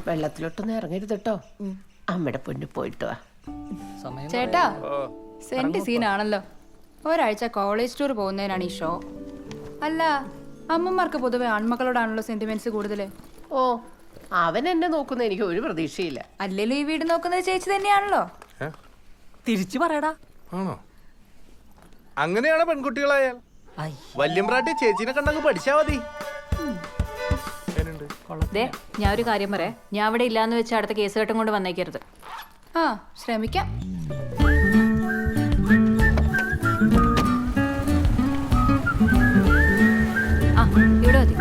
വെള്ളത്തിലോട്ടൊന്നും ഇറങ്ങരുത് കേട്ടോ. അമ്മയുടെ പൊന്നു പോയിട്ട് വാ. ചേട്ടാ സെന്റ് സീനാണല്ലോ. ഒരാഴ്ച കോളേജ് ടൂർ പോകുന്നതിനാണ് ഈ ഷോ. അല്ല, അമ്മമാർക്ക് പൊതുവെ ആൺമക്കളോടാണല്ലോ സെന്റിമെന്റ്സ് കൂടുതൽ. ഓ, അവൻ എന്നെ നോക്കുന്ന എനിക്ക് ഒരു പ്രതീക്ഷയില്ല. അല്ലെങ്കിലും ഈ വീട് നോക്കുന്നത് ചേച്ചി തന്നെയാണല്ലോ. തിരിച്ചു പറയടാ. ആണോ? അങ്ങനെയാണ് പെൺകുട്ടികളായാൽ. വല്യമ്പ്രാട്ടി ചേച്ചിനെ കണ്ടങ്ങ് പഠിച്ചാ മതി. ദേ, ഞാൻ ഒരു കാര്യം പറയാം. ഞാൻ അവിടെ ഇല്ലാന്ന് വെച്ചാൽ അടുത്ത കേസ് കെട്ടും കൊണ്ട് വന്നേക്കരുത്. ആ, ശ്രമിക്കാം. ആ, ഇവിടെ മതി.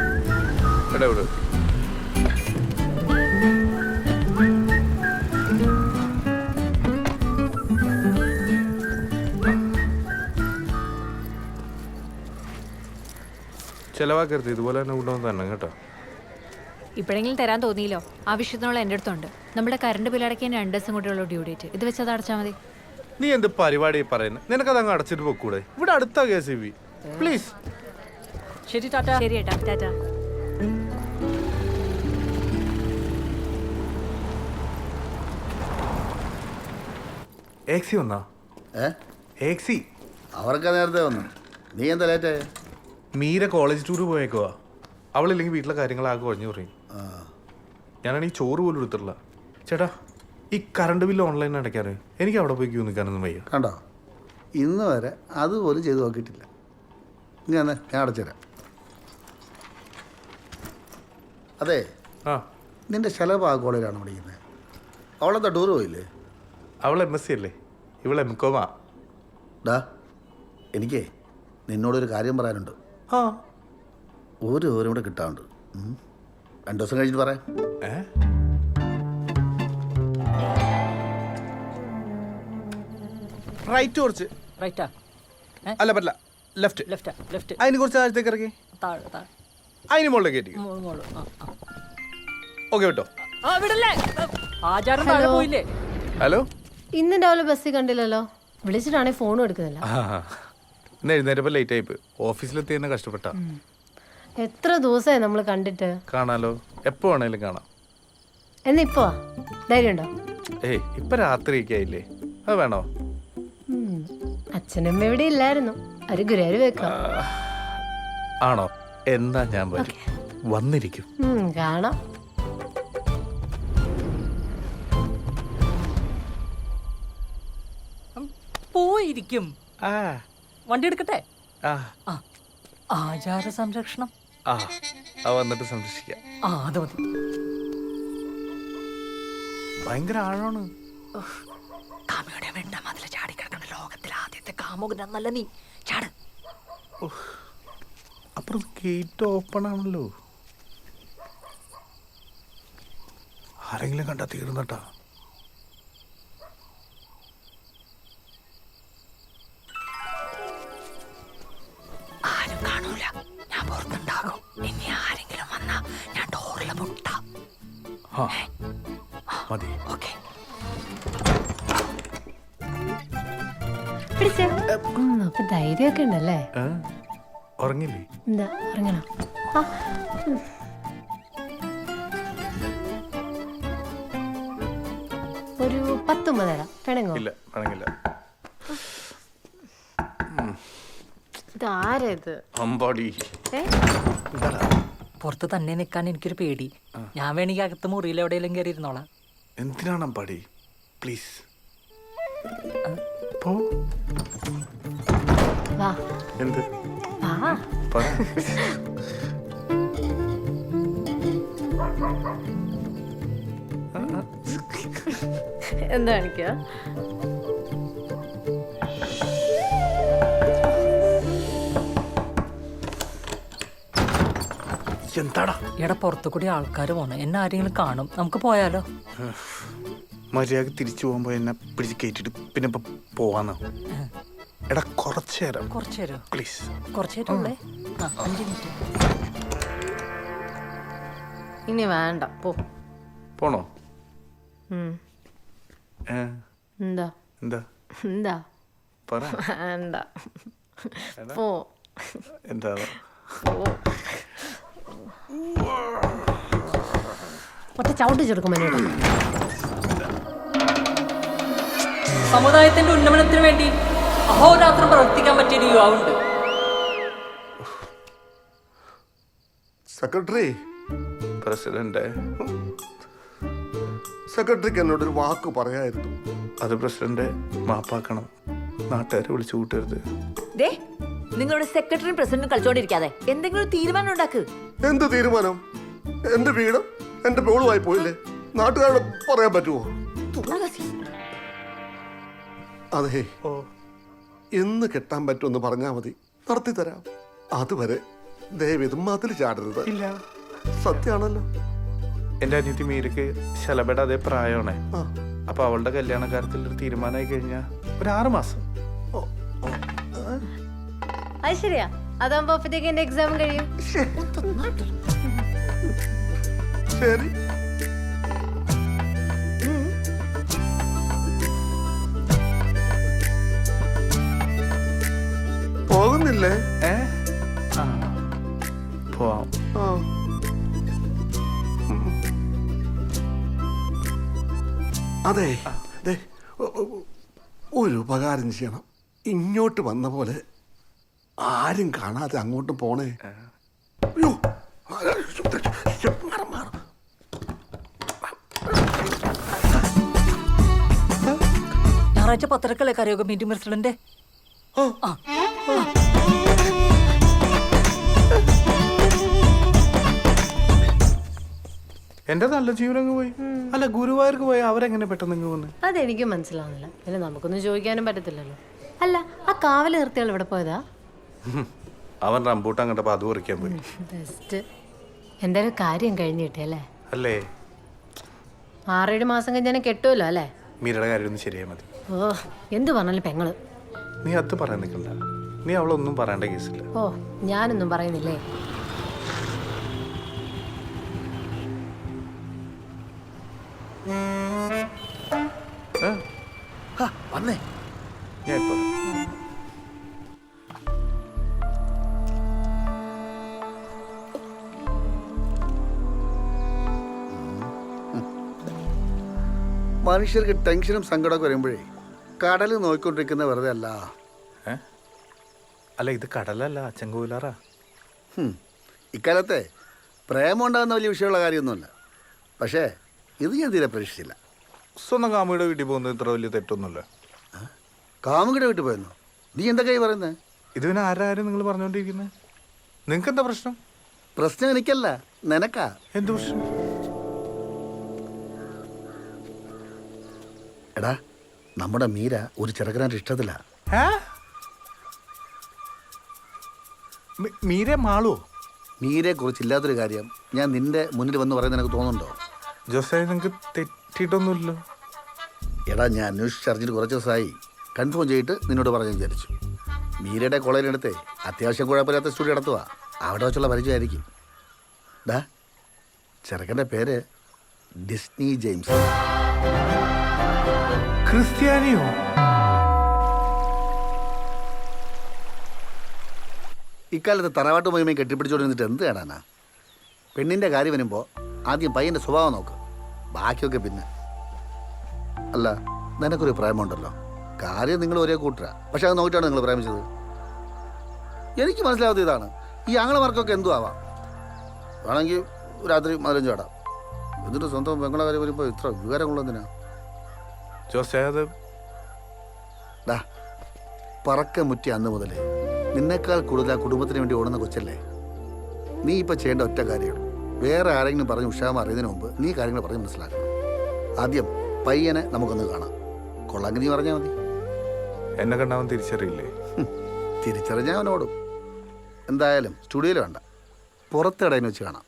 ചെലവാക്കരുത്, ഇതുപോലെ തന്നെ കൊണ്ടുവന്ന് തന്നെ കേട്ടോ. ഇപ്പോഴെങ്കിലും തരാൻ തോന്നിയില്ലോ. ആവശ്യത്തിനുള്ള എൻ്റെ അടുത്തുണ്ട്. നമ്മുടെ കറണ്ട് ബില്ലടക്കാൻ 2 ദിവസം കൂടിയുള്ള ഡ്യൂ ഡേറ്റ്. ഇത് വെച്ച് അത് അടച്ചാൽ മതി. നീ എന്ത് പരിപാടി പറയുന്നത്? നിനക്കത് അങ്ങ് അടച്ചിട്ട് പോക്കൂടെ? ഇവിടെ അടുത്ത KCB പ്ലീസ്. ശരി ടാറ്റ. ശരി ഏട്ടാ, ടാറ്റ. ഏക്സി വന്നാ? ഏക്സി അവർക്ക് നേരത്തെ വന്നു. നീ എന്താ ലേറ്റ്? മീര കോളേജ് ടൂർ പോയേക്കുവാ. അവളില്ലെങ്കിൽ വീട്ടിലെ കാര്യങ്ങളാകെ കുഴഞ്ഞു പറയും. ഞാനാണെങ്കിൽ ചോറ് പോലും എടുത്തിട്ടില്ല. ചേട്ടാ, ഈ കറണ്ട് ബില്ല് ഓൺലൈൻ അടയ്ക്കാറ് എനിക്ക് അവിടെ പോയി ക്യൂ നിൽക്കാനൊന്നും വയ്യ. കണ്ടോ, ഇന്ന് വരെ അതുപോലും ചെയ്തു നോക്കിയിട്ടില്ല. ഞാൻ അടച്ചുതരാം. അതെ, നിന്റെ ശലഭ ആ കോളേജിലാണ് പഠിക്കുന്നത്. അവളെന്താ ടൂർ പോയില്ലേ? അവൾ MSc അല്ലേ, ഇവൾ MCOM. ഡാ, എനിക്കേ നിന്നോടൊരു കാര്യം പറയാനുണ്ട്. ഒരു ഓരും കൂടെ കിട്ടാറുണ്ട്. 2 ദിവസം കഴിഞ്ഞിട്ട് പറയാം. റൈറ്റ് കുറച്ച്. റൈറ്റാ? അല്ല, പറ്റില്ല, ലെഫ്റ്റ്. ലെഫ്റ്റാ? ലെഫ്റ്റ്. അതിന് കുറച്ച് താഴത്തേക്ക് ഇറക്കി. താഴെ താഴെ. അതിന് മുകളിലേക്ക് കയറ്റി. ഓക്കെ കേട്ടോ. ആ, വിടല്ലേ. ആചാരം താഴെ പോയില്ലേ? ഹലോ, ഇന്ന് രാവിലെ ബസ്സിൽ കണ്ടില്ലല്ലോ. വിളിച്ചിട്ടാണെങ്കിൽ ഫോണും എടുക്കുന്നില്ല. ഇന്ന് എഴുന്നേരപ്പോൾ ലേറ്റ് ആയിപ്പ്. ഓഫീസിലെത്തി തന്നെ കഷ്ടപ്പെട്ട. എത്ര ദിവസമായി നമ്മൾ കണ്ടിട്ട്. കാണാലോ, എപ്പോ വേണേലും കാണാം. എന്നാ ഇപ്പോ ധൈര്യമുണ്ടോ? ഏയ്, ഇപ്പൊ രാത്രിയൊക്കെ ആയില്ലേ, അത് വേണോ? അച്ഛനമ്മ ഇവിടെ ഇല്ലായിരുന്നു. ഒരു ഗുരുവായൂർ വെക്കാം. ആണോ? എന്നാ ഞാൻ വരും, വന്നിരിക്കും. കാണാം. പോയിരിക്കും. വണ്ടി എടുക്കട്ടെ? ആ, ആചാര സംരക്ഷണം. വന്നിട്ട് സംരക്ഷിക്കാം. അത് മതി. ഭയങ്കര ആഴാണ്. കാമയുടെ വെണ്ട മതിൽ ചാടിക്കിടക്കുന്ന ലോകത്തിലെ ആദ്യത്തെ കാമുകനല്ല നീ. ചാട്. അപ്പുറം ഗേറ്റ് ഓപ്പൺ ആണല്ലോ. ആരെങ്കിലും കണ്ടാ തീർന്നട്ടാ. ആരും കാണൂല, ഞാൻ പുറത്തുണ്ടാകും. ഇനി ആരെങ്കിലും വന്നാ ഞാൻ ഡോറിലെ മുട്ട. മതി. ഓക്കെ. അപ്പൊ ധൈര്യമൊക്കെ ഉണ്ടല്ലേ? ഉറങ്ങില്ലേ? എന്താ ഉറങ്ങണോ? ഒരു 10 തരാം. വേണമെങ്കോ? ഇല്ല, വേണമെങ്കില്ല. ഇതാരത്? അമ്പാടി. പുറത്ത് തന്നെ നിൽക്കാൻ എനിക്കൊരു പേടി. ഞാൻ വേണമെങ്കിൽ അകത്ത് മുറിയിൽ എവിടെയെങ്കിലും കയറി ഇരുന്നോളാം. എന്തിനാണ് അമ്പാടി? പ്ലീസ് പോ. വാ. എന്ത്? വാ. പറ. എന്താ കാണിക്കുക? എന്താടാ? ഇവിടെ പുറത്തു കൂടി ആൾക്കാർ പോണ. എന്നെ ആരെങ്കിലും കാണും. നമുക്ക് പോയാലോ? മര്യാദ തിരിച്ചു പോകുമ്പോ എന്നെ പിടിച്ച് കയറ്റിട്ട് പിന്നെ പോവാന്ന്. എടാ, കുറച്ചു നേരം. കുറച്ചു നേരം? പ്ലീസ്. കുറച്ചു നേരം ഉള്ളേ. 5 മിനിറ്റ്. ഇനി വേണ്ട, പോ. പോണോ? എന്താ എന്താ എന്താ പറ. വേണ്ട, പോ. എന്താ? ഒറ്റ ചവിട്ടി ചെറുക്കും മനേട്ടാ. സമുദായത്തിന്റെ ഉന്നമനത്തിന് വേണ്ടി അഹോരാത്രം പ്രവർത്തിക്കാൻ പറ്റിയൊരു യുവാവുണ്ട്. സെക്രട്ടറി, പ്രസിഡന്റ്, സെക്രട്ടറിക്ക് എന്നോടൊരു വാക്ക് പറയായിരുന്നു. അത് പ്രസിഡന്റ് മാപ്പാക്കണം. നാട്ടുകാരെ വിളിച്ചു കൂട്ടരുത്. നിങ്ങളുടെ സെക്രട്ടറിയും പ്രസിഡന്റും കളിച്ചോണ്ടിരിക്കാതെ എന്തെങ്കിലും തീരുമാനം ഉണ്ടാക്ക്. എന്ത് തീരുമാനം? എന്റെ വീടും എന്റെ ബോളുമായി പോയില്ലേ? നാട്ടുകാരോട് പറയാൻ പറ്റുമോ? അതെ, എന്ന് കെട്ടാൻ പറ്റുമെന്ന് പറഞ്ഞാൽ മതി, നടത്തി തരാം. അതുവരെ ദയവേത് മതിൽ ചാടരുത്. ഇല്ല, സത്യാണല്ലോ. എന്റെ അനിയത്തി മീരക്ക് ശലഭയുടെ അതേ പ്രായമാണ്. അപ്പൊ അവളുടെ കല്യാണ കാര്യത്തിൽ ഒരു തീരുമാനമായി കഴിഞ്ഞാൽ ഒരു 6 മാസം. അത് ശരിയാ. അതാകുമ്പോ അപ്പത്തേക്ക് എന്റെ എക്സാം കഴിയും. ശരി. പോകുന്നില്ലേ? പോവാം. അതെ, ഒരു ഉപകാരം ചെയ്യണം. ഇങ്ങോട്ട് വന്ന പോലെ ആരും കാണാതെ അങ്ങോട്ട് പോണേ. അയ്യോ, ഞായറാഴ്ച പത്രക്കല്ലേ കരയോഗ മീറ്റിംഗ് പ്രസിഡന്റ്. എന്റെ നല്ല ജീവനങ്ങ് പോയി. അല്ല, ഗുരുവായൂർക്ക് പോയി അവരെങ്ങനെ പെട്ടെന്ന് ഇങ്ങ് വന്ന്? അതെനിക്ക് മനസ്സിലാവുന്നില്ല. പിന്നെ നമുക്കൊന്നും ചോദിക്കാനും പറ്റത്തില്ലല്ലോ. അല്ല, ആ കാവല് നിർത്തിയാൾ ഇവിടെ പോയതാ? അവൻ റംബൂട്ടാൻ കണ്ടപ്പോ അത് പറിക്കാൻ പോയി. ബെസ്റ്റ്. എന്തായാലും കാര്യം കഴിഞ്ഞ് കിട്ടിയല്ലേ? അല്ലേ? 6-7 മാസം കഴിഞ്ഞാൽ കെട്ടുമല്ലോ അല്ലേ? മീരയുടെ കാര്യം ഒന്ന് ശരിയാ മതി. ഓ, എന്ത് പറഞ്ഞാലും പെങ്ങള്. നീ അത് പറയാൻ നിൽക്കണ്ട. നീ അവളൊന്നും പറയേണ്ട കേസില്ല. ഓ, ഞാനൊന്നും പറയുന്നില്ലേ. വന്നേ. ഞാൻ ഇപ്പൊ മനുഷ്യർക്ക് ടെൻഷനും സങ്കടമൊക്കെ വരുമ്പോഴേ കടൽ നോക്കിക്കൊണ്ടിരിക്കുന്ന വെറുതെ അല്ല. അല്ല, ഇത് കടലല്ല, ചെങ്കോലാറാ. ഇക്കാലത്തെ പ്രേമം ഉണ്ടാകുന്ന വലിയ വിഷയമുള്ള കാര്യമൊന്നുമല്ല. പക്ഷേ ഇത് ഞാൻ തീരെ പ്രതീക്ഷിച്ചില്ല. സ്വന്തം കാമുകിയുടെ വീട്ടിൽ പോകുന്നത് ഇത്ര വലിയ തെറ്റൊന്നുമല്ല. കാമുകിയുടെ വീട്ടിൽ പോയെന്നോ? നീ എന്തൊക്കെയായി പറയുന്നത്? ഇത് പിന്നെ ആരാരും നിങ്ങൾ പറഞ്ഞുകൊണ്ടിരിക്കുന്നത്? നിങ്ങൾക്ക് എന്താ പ്രശ്നം? പ്രശ്നം എനിക്കല്ല, നിനക്കാ. എന്ത് പ്രശ്നം? എടാ, നമ്മുടെ മീര ഒരു ചെറുക്കനായിട്ട് ഇഷ്ടത്തില്ല. മീരെ മാളോ? മീരയെ കുറിച്ച് ഇല്ലാത്തൊരു കാര്യം ഞാൻ നിന്റെ മുന്നിൽ വന്ന് പറയുന്നത് നിനക്ക് തോന്നുന്നുണ്ടോ? ജോസേ, നിങ്ങൾക്ക് തെറ്റിയിട്ടൊന്നുമില്ലല്ലോ. എടാ, ഞാൻ അന്വേഷിച്ചറിഞ്ഞിട്ട് കുറച്ച് ദിവസമായി. കൺഫേം ചെയ്തിട്ട് നിന്നോട് പറഞ്ഞു വിചാരിച്ചു. മീരയുടെ കോളേജിനടുത്ത് അത്യാവശ്യം കുഴപ്പമില്ലാത്ത സ്റ്റുഡിയോ നടത്തുക. അവിടെ വെച്ചുള്ള പരിചയമായിരിക്കും. ഡാ, ചെറുക്കൻ്റെ പേര് ഡിസ്നി ജെയിംസ്. ക്രിസ്ത്യാനിയോ? ഇക്കാലത്ത് തറവാട്ട് മഹിമയും കെട്ടിപ്പിടിച്ചോണ്ടിരുന്നിട്ട് എന്ത് കാണാനാ? പെണ്ണിൻ്റെ കാര്യം വരുമ്പോൾ ആദ്യം പയ്യൻ്റെ സ്വഭാവം നോക്ക്, ബാക്കിയൊക്കെ പിന്നെ. അല്ല, നിനക്കൊരു പ്രേമമുണ്ടല്ലോ. കാര്യം നിങ്ങൾ ഒരേ കൂട്ടരാ, പക്ഷെ അത് നോക്കിയിട്ടാണ് നിങ്ങൾ പ്രേമിച്ചത്. എനിക്ക് മനസ്സിലാവാത്ത ഇതാണ്. ഈ ആങ്ങളമാർക്കൊക്കെ എന്തു ആവാം. വേണമെങ്കിൽ രാത്രി മധുരം ചാടാം. എന്നിട്ട് സ്വന്തം പെങ്ങളെ കാര്യം വരുമ്പോൾ ഇത്ര വികാരമുള്ളതിനാ? ജോസേ, അത് ഡാ, പറക്ക മുറ്റി അന്ന് മുതലേ നിന്നേക്കാൾ കൂടുതൽ ആ കുടുംബത്തിന് വേണ്ടി ഓടുന്ന കൊച്ചല്ലേ. നീ ഇപ്പം ചെയ്യേണ്ട ഒറ്റ കാര്യമുള്ളൂ. വേറെ ആരെങ്കിലും പറഞ്ഞ് ഉഷാമ അറിയുന്നതിന് മുമ്പ് നീ കാര്യങ്ങൾ പറഞ്ഞ് മനസ്സിലാക്കണം. ആദ്യം പയ്യനെ നമുക്കൊന്ന് കാണാം. കൊള്ളാങ്കി നീ പറഞ്ഞാൽ മതി. എന്നെ കണ്ടാവൻ തിരിച്ചറിയില്ലേ? തിരിച്ചറിഞ്ഞാൽ അവനോടും. എന്തായാലും സ്റ്റുഡിയോയിൽ വേണ്ട, പുറത്തിടയിൽ വെച്ച് കാണാം.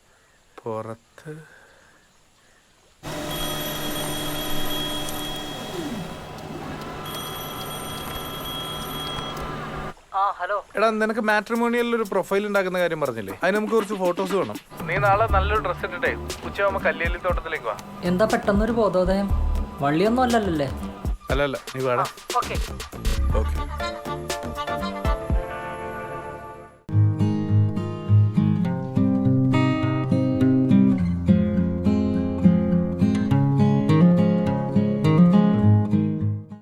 പുറത്ത്? എടാ, നിനക്ക് മാട്രിമോണിയലിൽ ഒരു പ്രൊഫൈൽ ഉണ്ടാക്കുന്ന കാര്യം പറഞ്ഞില്ലേ? അതിന് നമുക്ക് കുറച്ച് ഫോട്ടോസ് വേണം. നീ നാളെ നല്ലൊരു ഡ്രസ് ഇട്ടിട്ടേ ഉച്ചയാകുമ്പോ കല്ലേലി തോട്ടത്തിലേക്ക് വാ. എന്താ പെട്ടെന്നൊരു ബോധോദയം? വള്ളിയൊന്നും അല്ലല്ലേ? അല്ല, നീ വേണം. ഓക്കെ.